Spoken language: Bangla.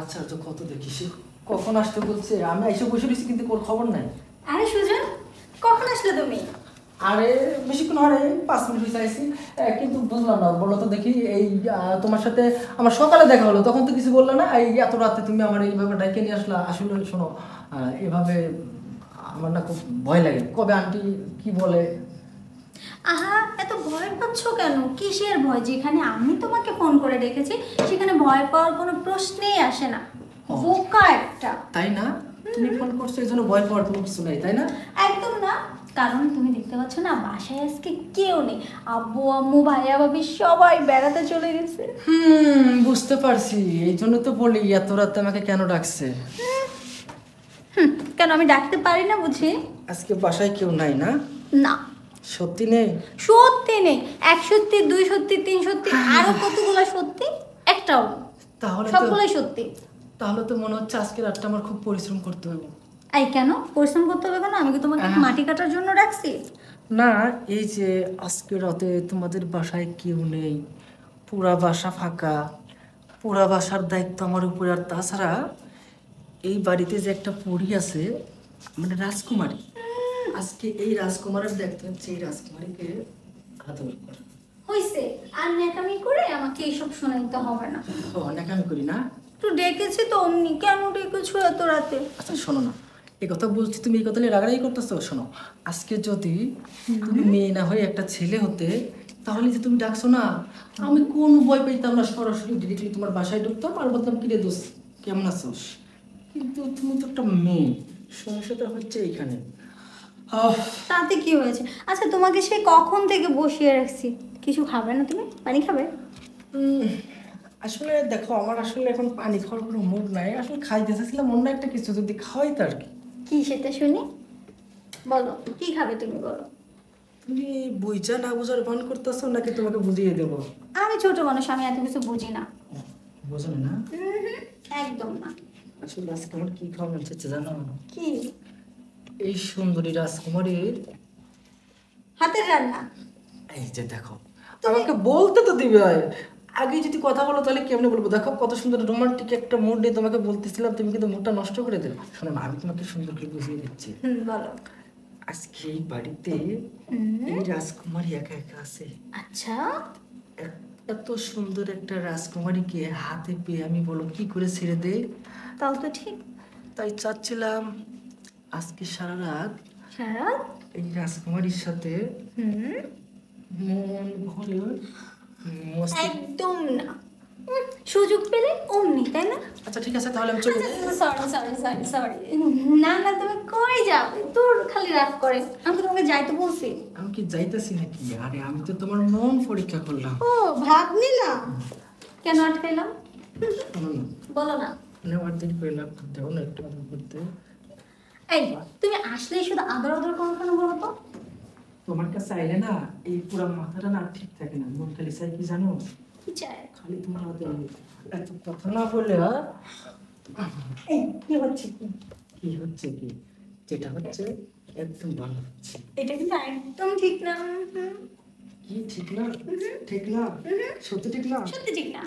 আশ্চর্য কত দেখিস, কখন আসতে বলছে, আমি এসে বসে রয়েছি কিন্তু ওর খবর নাই। আরে সুজন, কখন আসলে তুমি? আরে বেশিক্ষণ হয় 5 মিনিট হয়েছে আইসি, কিন্তু বুঝলাম না, বলো তো দেখি এই তোমার সাথে আমার সকালে দেখা হলো, তখন তো কিছু বললো না, এই এত রাতে তুমি আমার এইভাবে ডাইকে নিয়ে আসলা। আসলে শোনো, এভাবে আমার না খুব ভয় লাগে, কবে আন্টি কি বলে। আহা, এত ভয় পাচ্ছ কেন? কিসের ভয়? যেখানে আমি তোমাকে ফোন করে ডেকেছি সেখানে ভয় পাওয়ার কোনো প্রশ্নেই আসে না। বোকা একটা। তাই না? তুমি ফোন করছো এই জন্য ভয় পাওয়ার কোনো কিছু নাই, তাই না? একদম না, কারণ তুমি দেখতে পাচ্ছ না বাসায় আজকে কেউ নেই। আব্বু আম্মু ভাইয়া ভাবি সবাই বেড়াতে চলে গেছে। বুঝতে পারছি, এই জন্য তো বলি এত রাতে আমাকে কেন ডাকছে। কেন আমি ডাকতে পারি না বুঝি? আজকে বাসায় কেউ নাই না? না, সত্যি নেই? সত্যি নেই। 1 সত্যি, 2 সত্যি, 3 সত্যি, আরো কতগুলো সত্যি, একটাও তাহলে তো সবগুলোই সত্যি। তাহলে তো মনে হচ্ছে আজকে রাতটা আমার খুব পরিশ্রম করতে হবে। এই কেন পরিশ্রম করতে হবে কেন? আমি কি তোমাকে মাটি কাটার জন্য রাখছি? না, এই যে আজকে রাতে তোমাদের বাসায় কেউ নেই, পুরা বাসা ফাঁকা, পুরা বাসার দায়িত্ব আমার উপরে। আর তাছাড়া এই বাড়িতে যে একটা পরী আছে, মানে রাজকুমারী, আজকে এই রাজকুমারের দেখতে হচ্ছে এই রাজকুমারীকে আদর করা। হইছে, আর নেকামি করে আমাকে এইসব শোনাইতে হবে না। অনেক আমি করি না। একটু ডেকেছি তো অমনি, কেন ডেকেছো এত রাতে? আচ্ছা শোনো না, এই কথা বলছি তুমি এই কথা নিয়ে রাগারাগি করতেছো। শোনো, আজকে যদি তুমি মেয়ে না হয়ে একটা ছেলে হতে, তাহলে যে তুমি ডাকছো না, আমি কোনো ভয় পাইতাম না, সরাসরি ডিরেক্টলি তোমার বাসায় ঢুকতাম আর বলতাম কিরে দোষ কেমন আছোস। কিন্তু তুমি তো একটা মেয়ে, সমস্যাটা হচ্ছে এইখানে। তাতে কি হয়েছে? আচ্ছা তোমাকে সে কখন থেকে বসিয়ে রাখছি, কিছু খাবে না? তুমি পানি খাবে? আসলে দেখো, আমার আসলে এখন পানি খাওয়ার কোনো মুড নাই, আসলে খাইতে চাইছিলাম অন্য একটা কিছু যদি খাওয়াই তো আর কি। কি সেটা শুনি, বলো কি খাবে তুমি, বলো। তুমি বুঝা না বুঝার ভান করতেছো নাকি তোমাকে বুঝিয়ে দেবো? আমি ছোট মানুষ, আমি এত কিছু বুঝি না। বোঝো না? একদম না। আসলে আজকে আমার কি খাওয়া মন চাচ্ছে জানো? কি? এই সুন্দরী রাজকুমারীর হাতের রান্না। এই যে দেখো, আমাকে বলতে তো দিবে, আগে যদি কথা বলো তাহলে কেমনে বলবো? দেখো কত সুন্দর রোমান্টিক একটা মুড নিয়ে তোমাকে বলতেছিলাম, তুমি কিন্তু মুডটা নষ্ট করে দিলে। শোনো না, আমি তোমাকে সুন্দর করে বুঝিয়ে দিচ্ছি। বলো। আজকে এই বাড়িতে এই রাজকুমারী একা একা আছে। আচ্ছা, এত সুন্দর একটা রাজকুমারীকে হাতে পেয়ে আমি বলো কি করে ছেড়ে দেই? তাও তো ঠিক। তাই চাচ্ছিলাম আজকে সারা রাত সারা এই রাজকুমারীর সাথে মন ভরে মস্তি। একদম না, সুযোগ পেলে অমনি, তাই না? আচ্ছা ঠিক আছে, তাহলে আমি চলে যাই। সরি সরি সরি সরি, না না, তুমি কই যাবে? তোর খালি রাগ করে। আমি তো তোমাকে যাইতে বলছি। আমি কি যাইতেছি নাকি? আরে আমি তো তোমার মন পরীক্ষা করলাম। ও ভাব নিলাম, কেন আটকাইলাম? শোনো না, বলো না। মানে আমার দেরি করলাম, দেবো না একটু আদর করতে? এই তুমি আসলেই শুধু আদর আদর করো কেন বলো তো? তোমার কাছে আইলে না এই পুরো মাথাটা না ঠিক থাকে না, মন খালি চাই কি জানো? কি চাই? খালি তোমার আদর। এত কথা না বললে এই কি হচ্ছে কি? কি হচ্ছে কি? যেটা হচ্ছে একদম ভালো হচ্ছে। এটা কিন্তু একদম ঠিক না। কি ঠিক না? ঠিক না? সত্যি ঠিক না? সত্যি ঠিক না।